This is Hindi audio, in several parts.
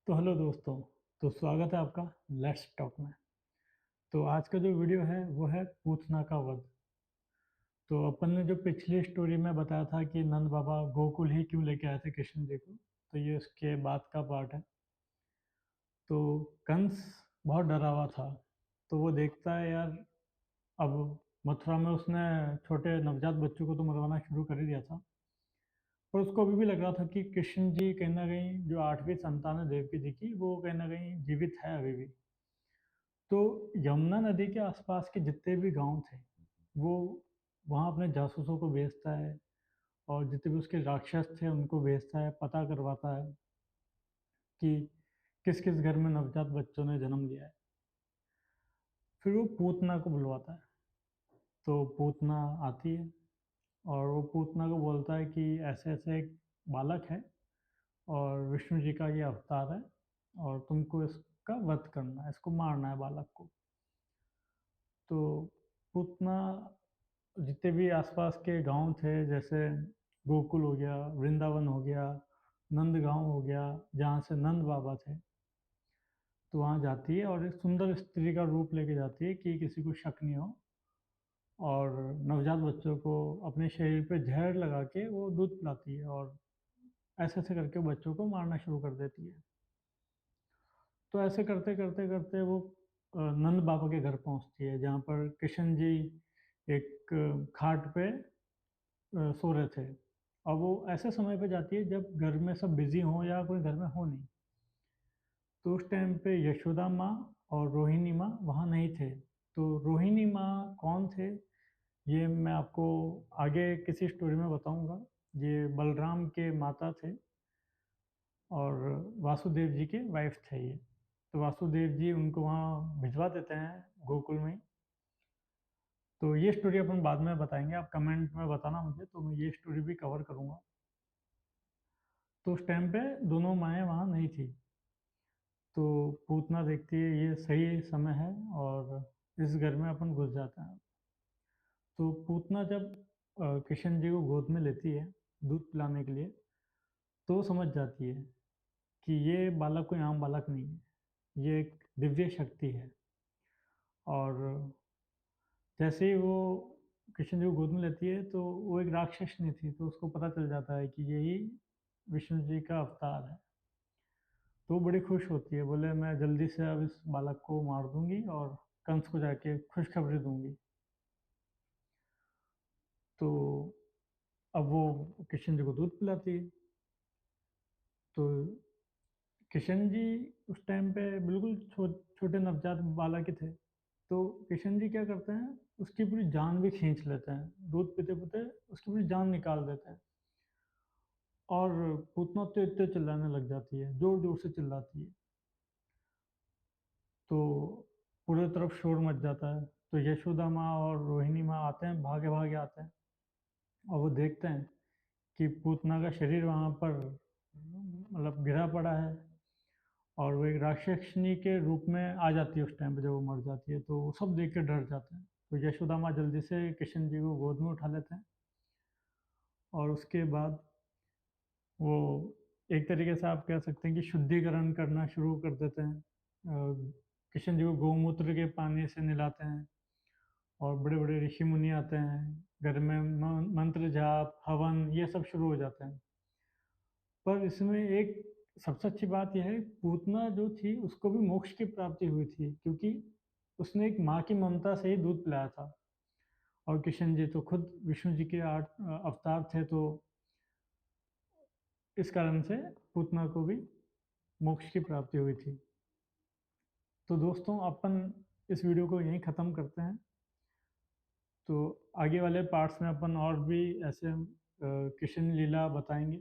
तो हेलो दोस्तों, तो स्वागत है आपका लेट्स टॉक में। तो आज का जो वीडियो है वो है पूतना का वध। तो अपन ने जो पिछली स्टोरी में बताया था कि नंद बाबा गोकुल ही क्यों लेके आए थे कृष्ण जी को, तो ये उसके बाद का पार्ट है। तो कंस बहुत डरा हुआ था। तो वो देखता है यार, अब मथुरा में उसने छोटे नवजात बच्चों को तो मरवाना शुरू कर ही दिया था। पर उसको अभी भी लग रहा था कि कृष्ण जी कहीं ना कहीं जो आठवीं संतान है देवकी जी की, वो कहीं ना कहीं जीवित है अभी भी। तो यमुना नदी के आसपास के जितने भी गांव थे, वो वहाँ अपने जासूसों को भेजता है और जितने भी उसके राक्षस थे उनको भेजता है, पता करवाता है कि किस किस घर में नवजात बच्चों ने जन्म लिया है। फिर वो पूतना को बुलवाता है। तो पूतना आती है और वो पूतना को बोलता है कि ऐसे ऐसे एक बालक है और विष्णु जी का ये अवतार है और तुमको इसका वध करना है, इसको मारना है बालक को। तो पूतना जितने भी आसपास के गांव थे, जैसे गोकुल हो गया, वृंदावन हो गया, नंदगांव हो गया, जहाँ से नंद बाबा थे, तो वहाँ जाती है और एक सुंदर स्त्री का रूप लेके जाती है कि किसी को शक नहीं हो। और नवजात बच्चों को अपने शरीर पे जहर लगा के वो दूध पिलाती है और ऐसे ऐसे करके बच्चों को मारना शुरू कर देती है। तो ऐसे करते करते करते वो नंद बाबा के घर पहुंचती है, जहाँ पर कृष्ण जी एक खाट पे सो रहे थे। और वो ऐसे समय पे जाती है जब घर में सब बिजी हों या कोई घर में हो नहीं। तो उस टाइम पे यशोदा माँ और रोहिणी माँ वहाँ नहीं थे। तो रोहिणी माँ कौन थे, ये मैं आपको आगे किसी स्टोरी में बताऊंगा। ये बलराम के माता थे और वासुदेव जी के वाइफ थे ये। तो वासुदेव जी उनको वहाँ भिजवा देते हैं गोकुल में। तो ये स्टोरी अपन बाद में बताएंगे, आप कमेंट में बताना मुझे, तो मैं ये स्टोरी भी कवर करूँगा। तो उस टाइम पे दोनों माएँ वहाँ नहीं थी। तो पूतना देखती है ये सही समय है और इस घर में अपन घुस जाते हैं। तो पूतना जब कृष्ण जी को गोद में लेती है दूध पिलाने के लिए, तो वो समझ जाती है कि ये बालक कोई आम बालक नहीं है, ये एक दिव्य शक्ति है। और जैसे ही वो कृष्ण जी को गोद में लेती है, तो वो एक राक्षस नहीं थी, तो उसको पता चल जाता है कि यही विष्णु जी का अवतार है। तो वो बड़ी खुश होती है, बोले मैं जल्दी से अब इस बालक को मार दूंगी और कंस को जाके खुशखबरी दूंगी। तो अब वो किशन जी को दूध पिलाती है। तो किशन जी उस टाइम पे बिल्कुल छोटे नवजात बालक ही थे। तो किशन जी क्या करते हैं, उसकी पूरी जान भी खींच लेते हैं, दूध पीते पीते उसकी पूरी जान निकाल देते हैं। और पूतना तो इतने चिल्लाने लग जाती है, जोर जोर से चिल्लाती है। तो पूरे तरफ शोर मच जाता है। तो यशोदा माँ और रोहिणी माँ आते हैं, भागे भागे आते हैं और वो देखते हैं कि पूतना का शरीर वहाँ पर मतलब गिरा पड़ा है। और वो एक राक्षसनी के रूप में आ जाती है उस टाइम पे, जब वो मर जाती है तो सब देख के डर जाते हैं। तो यशोदा माँ जल्दी से कृष्ण जी को गोद में उठा लेते हैं और उसके बाद वो एक तरीके से आप कह सकते हैं कि शुद्धिकरण करना शुरू कर देते हैं। कृष्ण जी को गौमूत्र के पानी से नहलाते हैं और बड़े बड़े ऋषि मुनि आते हैं। घर में मंत्र जाप हवन ये सब शुरू हो जाते हैं। पर इसमें एक सबसे अच्छी बात यह है, पूतना जो थी उसको भी मोक्ष की प्राप्ति हुई थी, क्योंकि उसने एक माँ की ममता से ही दूध पिलाया था। और कृष्ण जी तो खुद विष्णु जी के आठ अवतार थे, तो इस कारण से पूतना को भी मोक्ष की प्राप्ति हुई थी। तो दोस्तों अपन इस वीडियो को यहीं ख़त्म करते हैं। तो आगे वाले पार्ट्स में अपन और भी ऐसे कृष्ण लीला बताएंगे।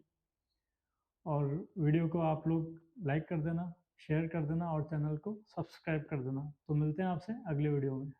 और वीडियो को आप लोग लाइक कर देना, शेयर कर देना और चैनल को सब्सक्राइब कर देना। तो मिलते हैं आपसे अगले वीडियो में।